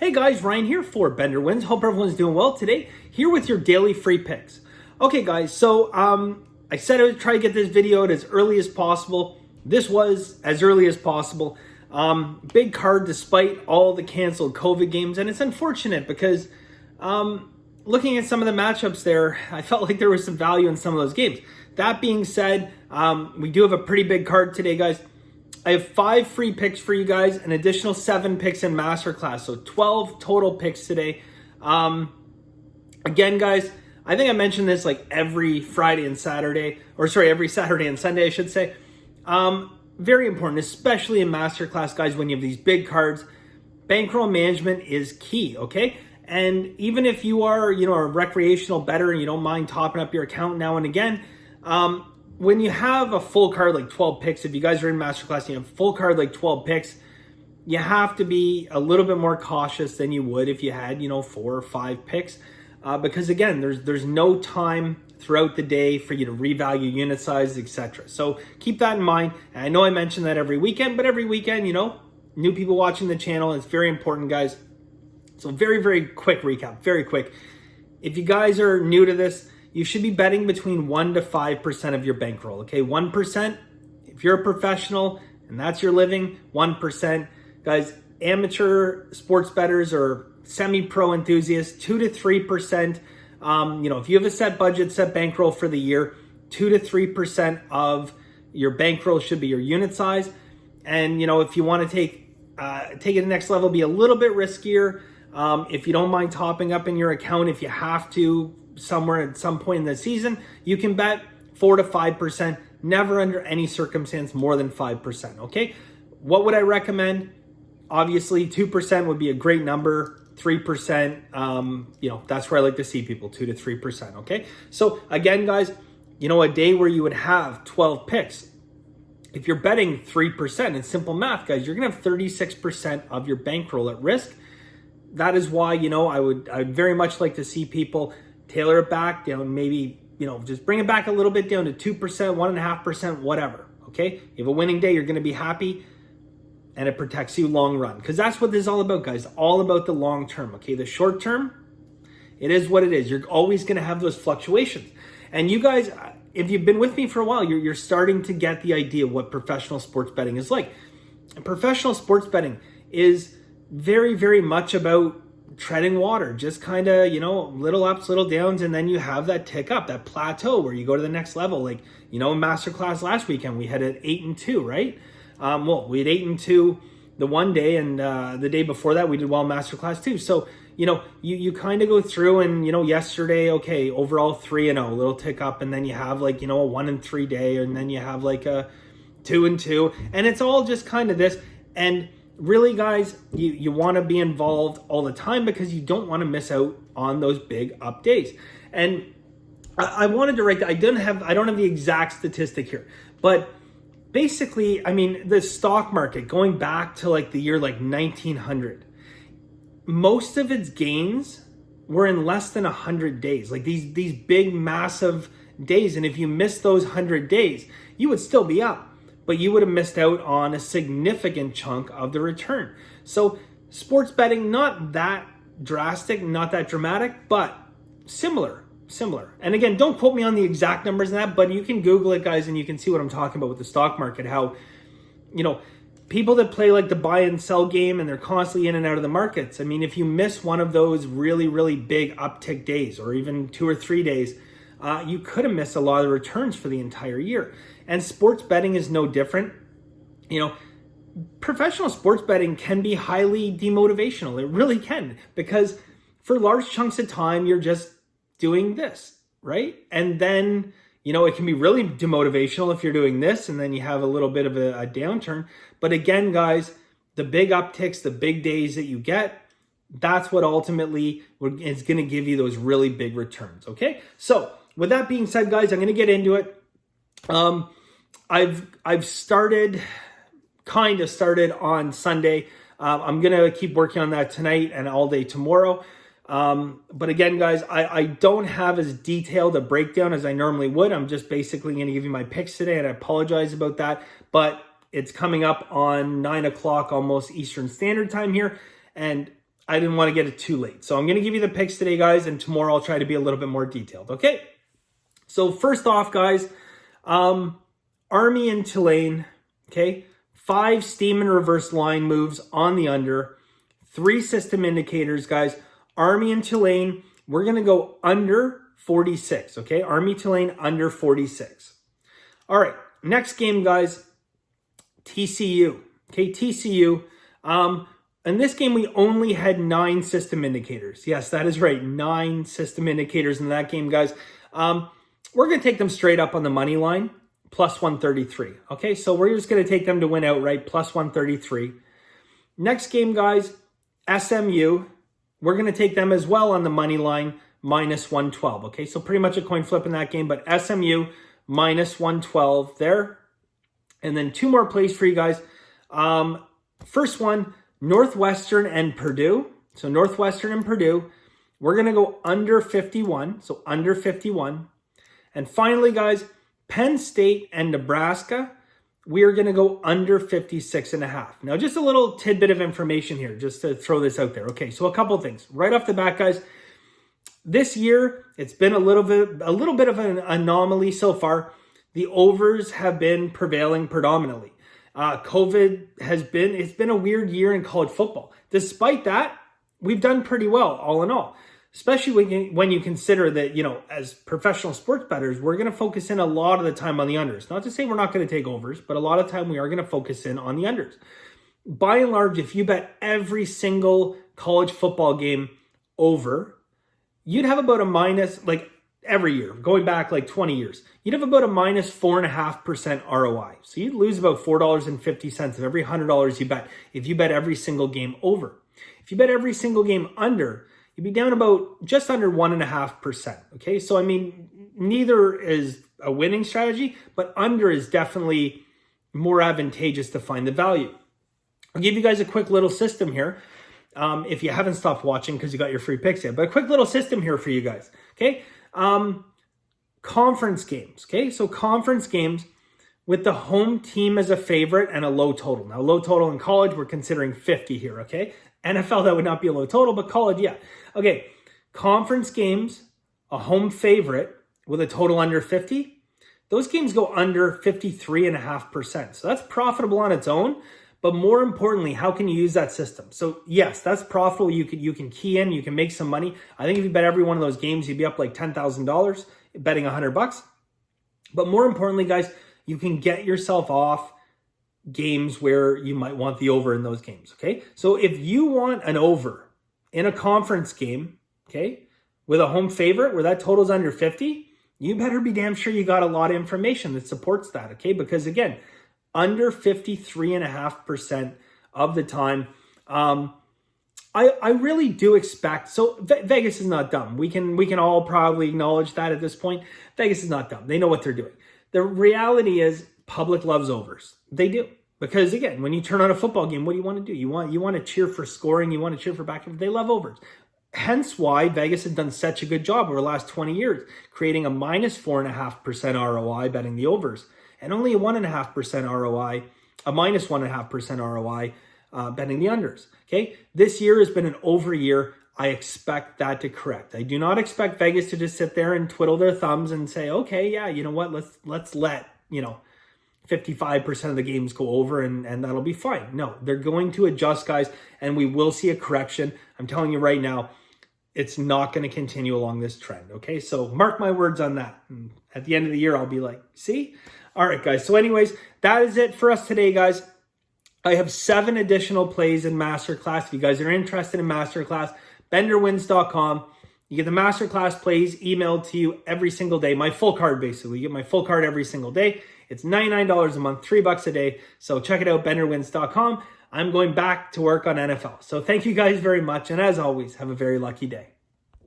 Hey guys, Ryan here for Bender Wins. Hope everyone's doing well today. Here with your daily free picks. Okay guys, so I said I would try to get this video out as early as possible. This was as early as possible. Big card despite all the canceled COVID games, and it's unfortunate because looking at some of the matchups there, I felt like there was some value in some of those games. That being said, we do have a pretty big card today, guys. I have 5 free picks for you guys, an additional 7 picks in Masterclass, so 12 total picks today. Again, guys, I think I mentioned this like every Friday and Saturday, every Saturday and Sunday, I should say. Very important, especially in Masterclass, guys, when you have these big cards. Bankroll management is key, okay? And even if you are, a recreational bettor and you don't mind topping up your account now and again, when you have a full card like 12 picks, if you guys are in Masterclass and you have a full card like 12 picks, you have to be a little bit more cautious than you would if you had, 4 or 5 picks. Because again, there's no time throughout the day for you to revalue unit size, etc. So keep that in mind. And I know I mention that every weekend, but every weekend, new people watching the channel, it's very important, guys. So very, very quick recap, very quick. If you guys are new to this, you should be betting between 1 to 5% of your bankroll, okay? 1%, if you're a professional and that's your living, 1%. Guys, amateur sports bettors or semi-pro enthusiasts, 2 to 3%. If you have a set budget, set bankroll for the year, 2 to 3% of your bankroll should be your unit size. And, if you want to take it to the next level, be a little bit riskier. If you don't mind topping up in your account, if you have to, somewhere at some point in the season, you can bet 4 to 5%, never under any circumstance more than 5%, okay? What would I recommend? Obviously, 2% would be a great number. 3%, that's where I like to see people, 2 to 3%, okay? So again, guys, a day where you would have 12 picks, if you're betting 3%, in simple math, guys, you're gonna have 36% of your bankroll at risk. That is why, I would very much like to see people tailor it back down, maybe, just bring it back a little bit down to 2%, 1.5%, whatever, okay? You have a winning day, you're gonna be happy, and it protects you long run. Because that's what this is all about, guys, all about the long term, okay? The short term, it is what it is. You're always gonna have those fluctuations. And you guys, if you've been with me for a while, you're starting to get the idea of what professional sports betting is like. And professional sports betting is very, very much about treading water, just kind of, little ups, little downs, and then you have that tick up, that plateau where you go to the next level. Like, in Masterclass last weekend, we had an 8-2, right? We had 8-2 the one day, and the day before that, we did well in Masterclass too. So, you kind of go through and, yesterday, okay, overall 3-0, little tick up, and then you have like, a 1-3 day, and then you have like a 2-2, and it's all just kind of this. And really, guys, you want to be involved all the time because you don't want to miss out on those big up days. And I wanted to write that. I don't have the exact statistic here, but basically, the stock market going back to like the year like 1900, most of its gains were in less than 100 days, like these big, massive days. And if you missed those 100 days, you would still be up, but you would have missed out on a significant chunk of the return. So sports betting, not that drastic, not that dramatic, but similar. And again, don't quote me on the exact numbers in that, but you can Google it, guys, and you can see what I'm talking about with the stock market, how, people that play like the buy and sell game and they're constantly in and out of the markets. If you miss one of those really, really big uptick days, or even 2 or 3 days, you could have missed a lot of the returns for the entire year. And sports betting is no different. Professional sports betting can be highly demotivational. It really can, because for large chunks of time, you're just doing this, right? And then, it can be really demotivational if you're doing this and then you have a little bit of a downturn. But again, guys, the big upticks, the big days that you get, that's what ultimately is going to give you those really big returns, okay? So with that being said, guys, I'm going to get into it. I've started on Sunday. I'm going to keep working on that tonight and all day tomorrow. But again, guys, I don't have as detailed a breakdown as I normally would. I'm just basically going to give you my picks today, and I apologize about that. But it's coming up on 9 o'clock almost Eastern Standard Time here. And I didn't want to get it too late. So I'm going to give you the picks today, guys, and tomorrow I'll try to be a little bit more detailed, okay? So first off, guys, Army and Tulane, okay? 5 steam and reverse line moves on the under. 3 system indicators, guys. Army and Tulane, we're going to go under 46, okay? Army, Tulane, under 46. All right, next game, guys, TCU. Okay, TCU. In this game, we only had 9 system indicators. Yes, that is right, 9 system indicators in that game, guys. We're going to take them straight up on the money line, plus 133. Okay, so we're just going to take them to win outright, plus 133. Next game, guys, SMU. We're going to take them as well on the money line, minus 112. Okay, so pretty much a coin flip in that game, but SMU minus 112 there. And then 2 more plays for you guys. First one, Northwestern and Purdue. So Northwestern and Purdue, we're going to go under 51. So under 51. And finally, guys, Penn State and Nebraska, we are going to go under 56.5. Now, just a little tidbit of information here, just to throw this out there. Okay, so a couple of things. Right off the bat, guys, this year, it's been a little bit of an anomaly so far. The overs have been prevailing predominantly. It's been a weird year in college football. Despite that, we've done pretty well, all in all. Especially when you consider that, as professional sports bettors, we're going to focus in a lot of the time on the unders. Not to say we're not going to take overs, but a lot of time we are going to focus in on the unders. By and large, if you bet every single college football game over, you'd have about a minus, every year, going back 20 years, you'd have about a minus 4.5% ROI. So you'd lose about $4.50 of every $100 you bet if you bet every single game over. If you bet every single game under, you'd be down about just under 1.5%. Okay, so I mean, neither is a winning strategy, but under is definitely more advantageous to find the value. I'll give you guys a quick little system here. If you haven't stopped watching because you got your free picks yet, but a quick little system here for you guys. Okay, conference games. Okay, so conference games with the home team as a favorite and a low total. Now, low total in college, we're considering 50 here. Okay, NFL, that would not be a low total, but college, yeah. Okay, conference games, a home favorite with a total under 50. Those games go under 53.5%. So that's profitable on its own. But more importantly, how can you use that system? So yes, that's profitable. You can key in, you can make some money. I think if you bet every one of those games, you'd be up like $10,000 betting $100. But more importantly, guys, you can get yourself off games where you might want the over in those games. Okay, so if you want an over in a conference game, okay, with a home favorite where that total's under 50, you better be damn sure you got a lot of information that supports that. Okay, because again, under 53.5% of the time. I really do expect, so Vegas is not dumb. We can all probably acknowledge that at this point. Vegas is not dumb. They know what they're doing. The reality is public loves overs. They do. Because again, when you turn on a football game, what do you want to do? You want to cheer for scoring. You want to cheer for back. They love overs. Hence why Vegas has done such a good job over the last 20 years, creating a minus 4.5% ROI betting the overs. And only a 1.5% ROI, a minus 1.5% ROI betting the unders. Okay, this year has been an over year. I expect that to correct. I do not expect Vegas to just sit there and twiddle their thumbs and say, okay, yeah, you know what, let's let 55% of the games go over and that'll be fine. No, they're going to adjust, guys, and we will see a correction. I'm telling you right now, it's not going to continue along this trend. Okay, so mark my words on that. And at the end of the year, I'll be like, see? All right, guys. So anyways, that is it for us today, guys. I have 7 additional plays in Masterclass. If you guys are interested in Masterclass, benderwins.com. You get the Masterclass plays emailed to you every single day. My full card, basically. You get my full card every single day. It's $99 a month, $3 a day. So check it out, benderwins.com. I'm going back to work on NFL. So thank you guys very much. And as always, have a very lucky day.